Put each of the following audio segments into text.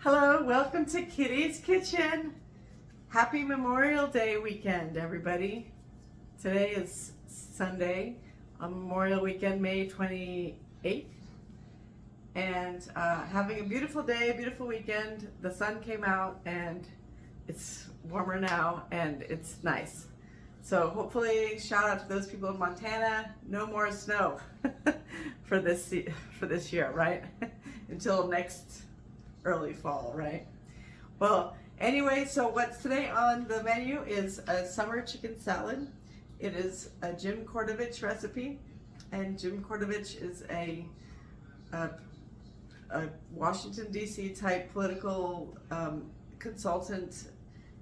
Hello, welcome to Kitty's Kitchen. Happy Memorial Day weekend, everybody. Today is Sunday on Memorial Weekend, May 28th. And having a beautiful day, beautiful weekend. The sun came out and it's warmer now and it's nice. So hopefully, shout out to those people in Montana. No more snow for this year, right? Until next early fall, right? Well, anyway, so what's today on the menu is a summer chicken salad. It is a Jim Kordovich recipe, and Jim Kordovich is a Washington D.C. type political consultant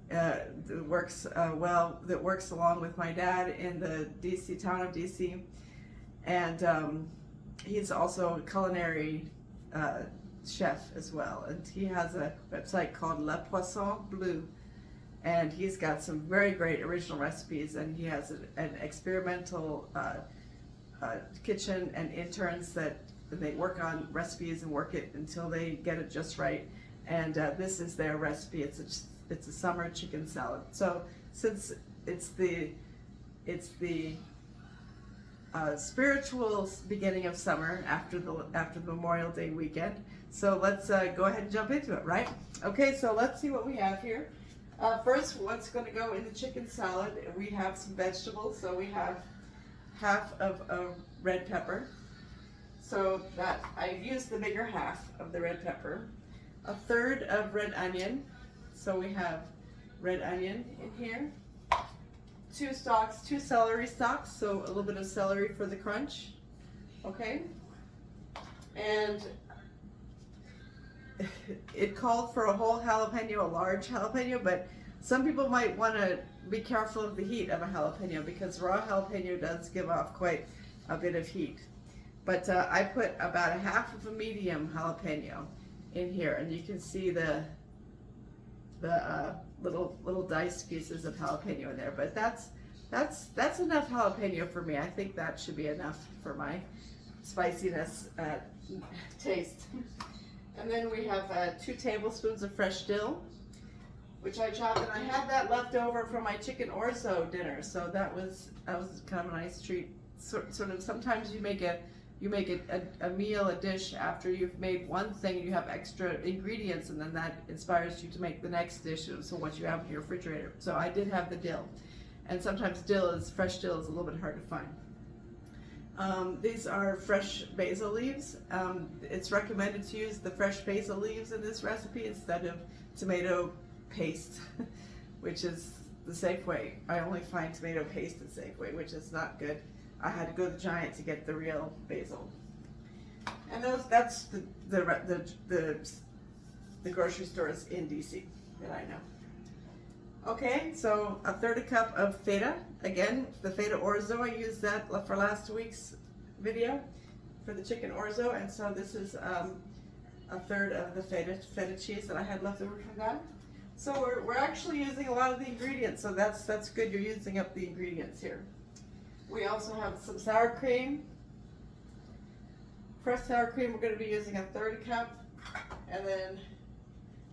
that works along with my dad in the D.C. town of D.C. and he's also a culinary chef as well, and he has a website called Le Poisson Bleu, and he's got some very great original recipes, and he has an experimental kitchen and interns that they work on recipes and work it until they get it just right, and this is their recipe. It's a summer chicken salad. So since it's the spiritual beginning of summer after the Memorial Day weekend. So let's go ahead and jump into it, right? Okay, so let's see what we have here. First, what's going to go in the chicken salad? We have some vegetables. So we have half of a red pepper. So that I used the bigger half of the red pepper. A third of red onion. So we have red onion in here. Two celery stalks, so a little bit of celery for the crunch, okay? And it called for a whole jalapeno, a large jalapeno, but some people might want to be careful of the heat of a jalapeno because raw jalapeno does give off quite a bit of heat. But I put about a half of a medium jalapeno in here, and you can see the little diced pieces of jalapeno in there, but that's enough jalapeno for me. I think that should be enough for my spiciness taste. And then we have 2 tablespoons of fresh dill, which I chopped, and I had that left over from my chicken orzo dinner, so that was kind of a nice treat. Sort of sometimes you make a meal, a dish after you've made one thing, and you have extra ingredients, and then that inspires you to make the next dish, so what you have in your refrigerator. So I did have the dill, and sometimes fresh dill is a little bit hard to find. These are fresh basil leaves. It's recommended to use the fresh basil leaves in this recipe instead of tomato paste, which is the safe way. I only find tomato paste in Safeway, which is not good. I had to go to Giant to get the real basil. And that's the grocery stores in DC that I know. Okay, so a third a cup of feta. Again, the feta orzo, I used that for last week's video for the chicken orzo, and so this is a third of the feta cheese that I had left over from that. So we're actually using a lot of the ingredients, so that's good. You're using up the ingredients here. We also have some sour cream. Fresh sour cream, we're going to be using a third cup, and then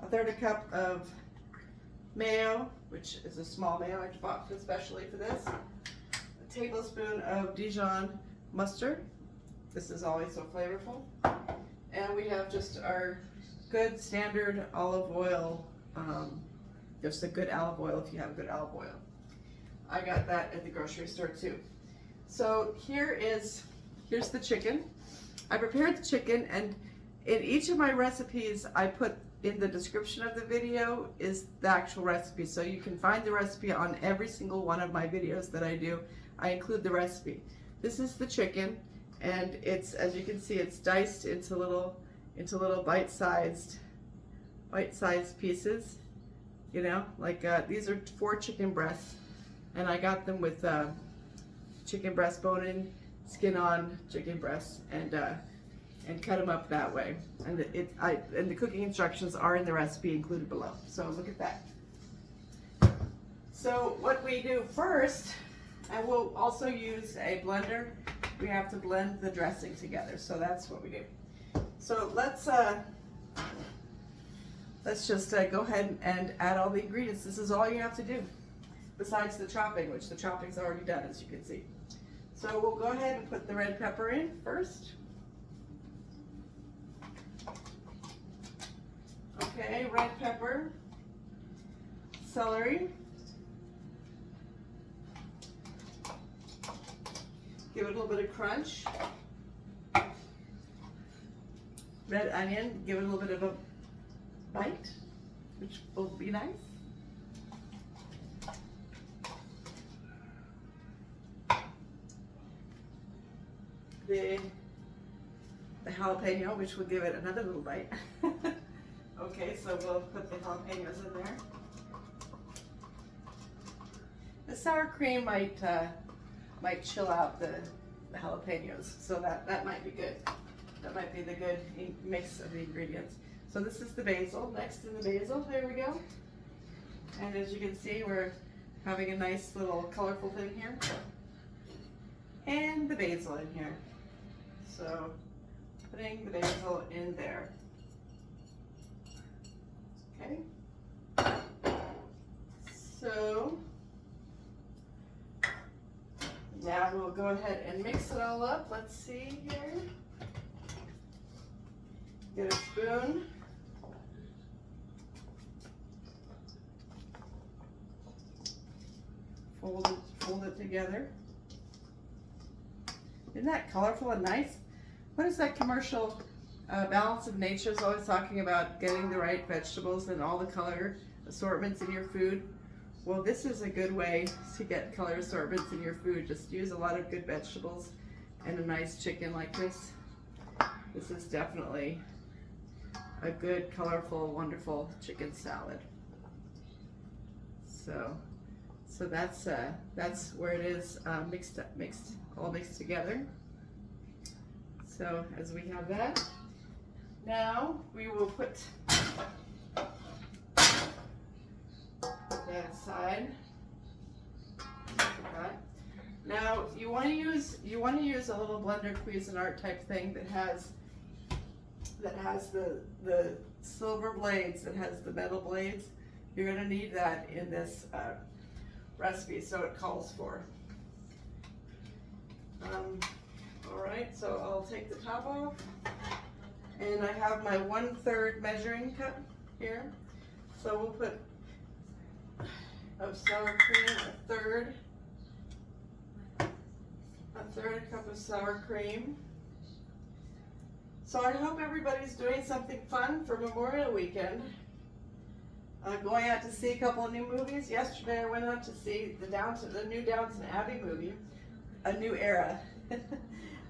a third a cup of mayo, which is a small mayo I bought especially for this. A tablespoon of Dijon mustard. This is always so flavorful. And we have just our good standard olive oil, just a good olive oil if you have good olive oil. I got that at the grocery store too. So here's the chicken. I prepared the chicken, and in each of my recipes I put in the description of the video is the actual recipe, so you can find the recipe on every single one of my videos that I do. I include the recipe. This is the chicken, and it's, as you can see, it's diced into little bite-sized pieces, you know, like these are 4 chicken breasts, and I got them with chicken breast bone-in, skin-on chicken breasts, and cut them up that way. And the cooking instructions are in the recipe included below. So look at that. So what we do first, and we'll also use a blender. We have to blend the dressing together. So that's what we do. So let's let's just go ahead and add all the ingredients. This is all you have to do, besides the chopping, which the chopping's already done, as you can see. So we'll go ahead and put the red pepper in first. Okay, red pepper, celery, give it a little bit of crunch. Red onion, give it a little bit of a bite, which will be nice. The jalapeno, which will give it another little bite. Okay, so we'll put the jalapenos in there. The sour cream might chill out the jalapenos, so that might be good. That might be the good mix of the ingredients. So this is the basil. Next in the basil, there we go. And as you can see, we're having a nice little colorful thing here. And the basil in here. So putting the basil in there. Okay. So now we'll go ahead and mix it all up. Let's see here. Get a spoon. Fold it together. Isn't that colorful and nice? What is that commercial? Balance of Nature is always talking about getting the right vegetables and all the color assortments in your food. Well, this is a good way to get color assortments in your food. Just use a lot of good vegetables and a nice chicken like this. This is definitely a good, colorful, wonderful chicken salad. So that's where it is all mixed together. So as we have that, now we will put that aside. Now you want to use a little blender Cuisinart type thing that has the silver blades, that has the metal blades. You're going to need that in this recipe, so it calls for. All right, so I'll take the top off, and I have my 1/3 measuring cup here. So we'll put of sour cream, a third cup of sour cream. So I hope everybody's doing something fun for Memorial Weekend. Going out to see a couple of new movies. Yesterday I went out to see the new Downton Abbey movie, A New Era.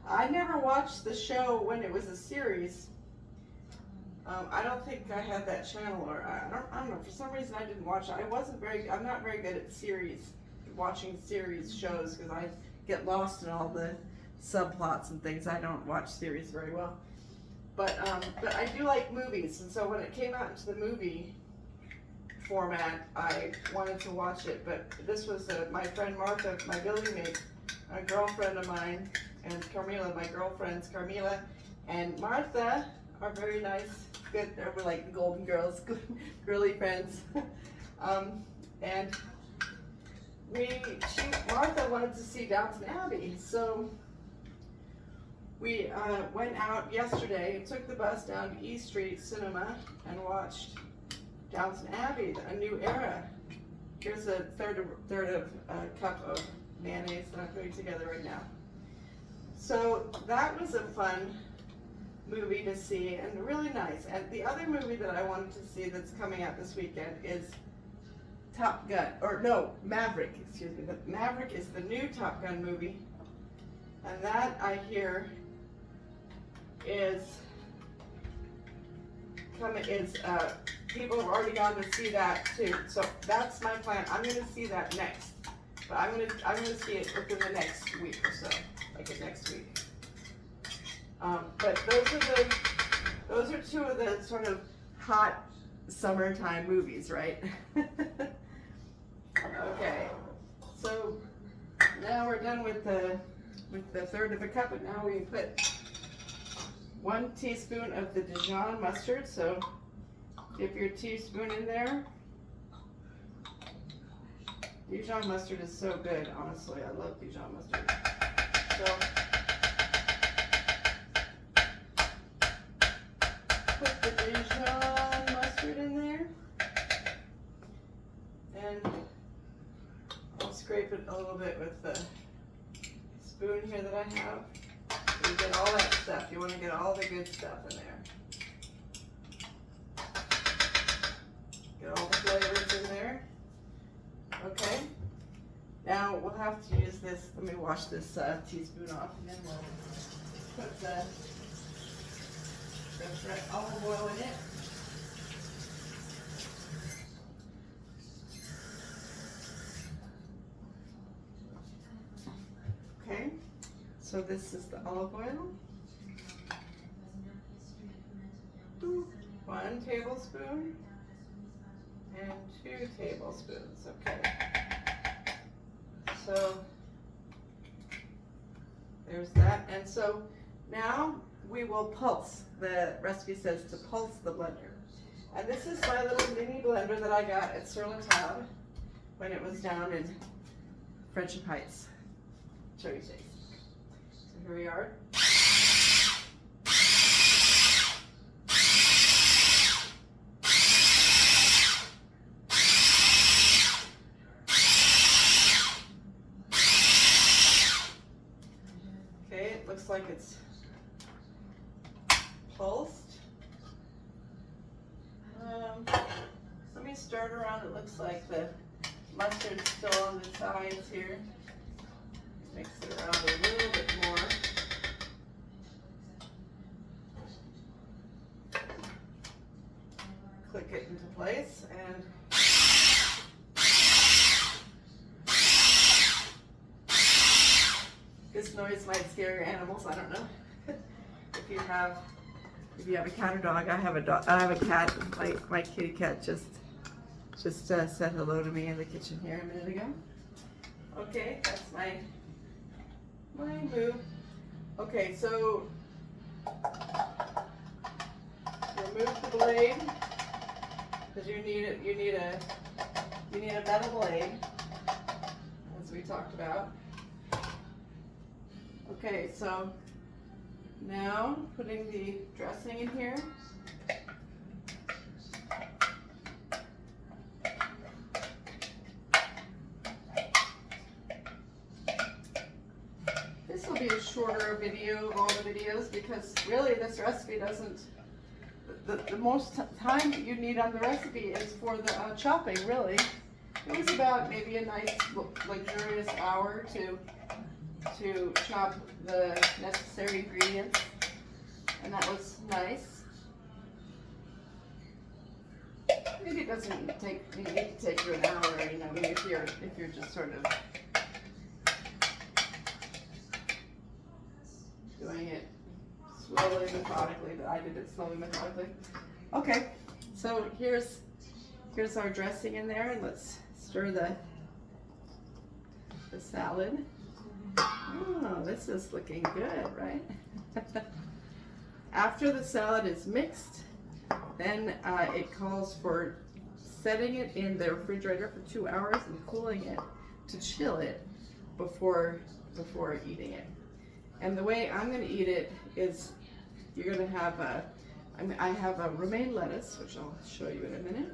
I never watched the show when it was a series. I don't think I had that channel, or I don't know. For some reason I didn't watch it. I'm not very good at watching series shows, because I get lost in all the subplots and things. I don't watch series very well. But I do like movies, and so when it came out into the movie format, I wanted to watch it. But this was my friend Martha, my building mate, a girlfriend of mine, and Carmela, my girlfriends, Carmela and Martha, are very nice, good. We're like the Golden Girls, good, girly friends. And Martha wanted to see Downton Abbey, so we went out yesterday, took the bus down to E Street Cinema and watched Downton Abbey, A New Era. Here's a third of a cup of mayonnaise that I'm putting together right now. So that was a fun movie to see, and really nice. And the other movie that I wanted to see that's coming out this weekend is Maverick, excuse me. Maverick is the new Top Gun movie, and that, I hear, is people have already gone to see that too. So that's my plan. I'm going to see that next, but I'm going to see it within the next week or so, like next week. But those are two of the sort of hot summertime movies, right? Okay, so now we're done with the third of a cup, and now we put 1 teaspoon of the Dijon mustard. So Dip your teaspoon in there. Dijon mustard is so good, honestly. I love Dijon mustard. So, put the Dijon mustard in there. And I'll scrape it a little bit with the spoon here that I have. So you get all that stuff. You want to get all the good stuff in there. Get all the flavors in there. Okay. Now we'll have to use this. Let me wash this teaspoon off, and then we'll put the red olive oil in it. Okay. So this is the olive oil. 1 tablespoon. And 2 tablespoons, okay. So there's that. And so now we will pulse. The recipe says to pulse the blender. And this is my little mini blender that I got at Sur La Table when it was down in Friendship Heights. Show you taste. So here we are. Looks like it's pulsed. Let me stir it around. It looks like the mustard's still on the sides here. Mix it around a little bit more. Click it into place and this noise might scare your animals. I don't know. If you have a cat or dog, I have a dog. I have a cat. My kitty cat just said hello to me in the kitchen here a minute ago. Okay, that's my boo. Okay, so remove the blade because you need a metal blade, as we talked about. Okay, so now putting the dressing in here. This will be a shorter video of all the videos because really this recipe doesn't, the most time you need on the recipe is for the chopping, really. It was about maybe a nice luxurious hour to chop the necessary ingredients, and that was nice. Maybe it doesn't need to take you an hour, you know, maybe if you're just sort of doing it slowly, methodically, but I did it slowly, methodically. Okay, so here's our dressing in there, and let's stir the salad. Oh, this is looking good, right? After the salad is mixed, then it calls for setting it in the refrigerator for 2 hours and cooling it to chill it before eating it. And the way I'm going to eat it is you're going to have I have a romaine lettuce, which I'll show you in a minute.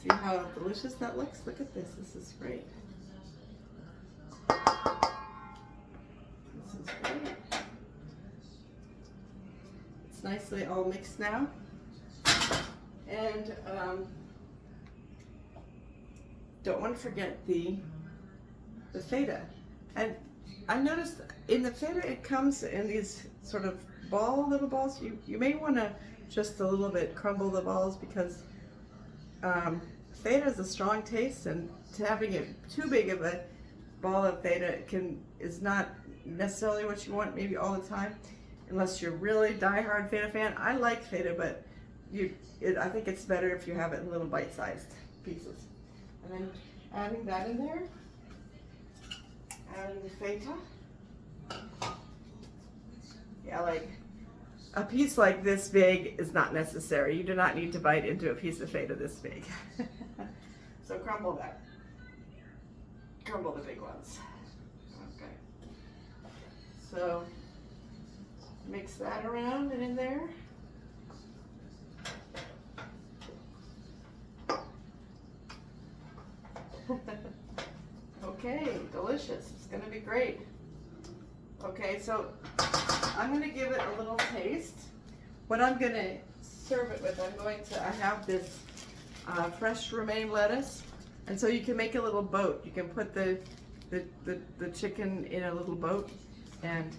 See how delicious that looks? Look at this. This is great. This is great. It's nicely all mixed now. And don't want to forget the feta. And I noticed in the feta it comes in these sort of little balls. You may want to just a little bit crumble the balls because feta is a strong taste, and having it too big of a ball of feta is not necessarily what you want maybe all the time, unless you're really diehard feta fan. I like feta, but I think it's better if you have it in little bite-sized pieces. And then adding that in there, adding the feta. Yeah, like a piece like this big is not necessary. You do not need to bite into a piece of feta this big. So crumble that. Crumble the big ones. Okay. So mix that around and in there. Okay, delicious. It's gonna be great. Okay, so I'm gonna give it a little taste. What I'm gonna serve it with, I have this fresh romaine lettuce, and so you can make a little boat. You can put the chicken in a little boat and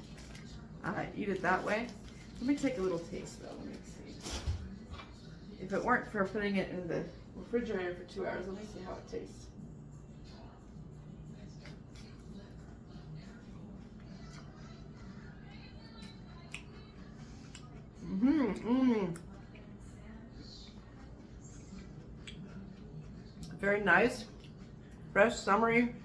eat it that way. Let me take a little taste though. Let me see. If it weren't for putting it in the refrigerator for 2 hours, let me see how it tastes. Very nice, fresh, summery,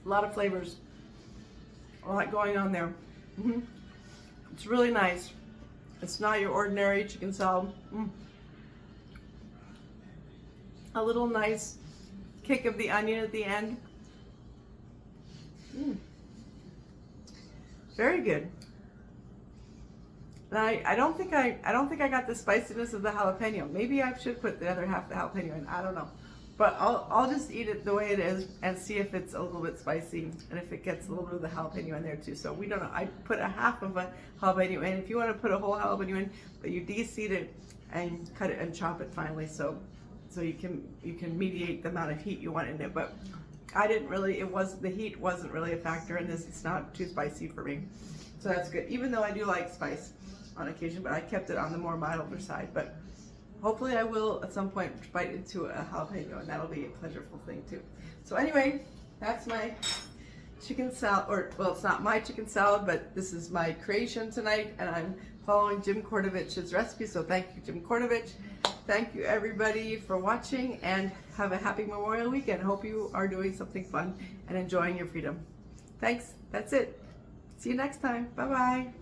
a lot of flavors, a lot going on there. It's really nice. It's not your ordinary chicken salad. A little nice kick of the onion at the end. Very good. And I don't think I got the spiciness of the jalapeno. Maybe I should put the other half of the jalapeno in. I don't know. But I'll just eat it the way it is and see if it's a little bit spicy and if it gets a little bit of the jalapeno in there too. So we don't know. I put a half of a jalapeno in. If you want to put a whole jalapeno in, but you de-seed it and cut it and chop it finely, so you can mediate the amount of heat you want in it. But I didn't really. The heat wasn't really a factor in this. It's not too spicy for me, so that's good. Even though I do like spice on occasion, but I kept it on the more milder side. But hopefully I will at some point bite into a jalapeno, and that'll be a pleasurable thing too. So anyway, that's my chicken salad, or well, it's not my chicken salad, but this is my creation tonight, and I'm following Jim Kordovich's recipe. So thank you, Jim Kordovich. Thank you everybody for watching, and have a happy Memorial Weekend. Hope you are doing something fun and enjoying your freedom. Thanks. That's it. See you next time. Bye-bye.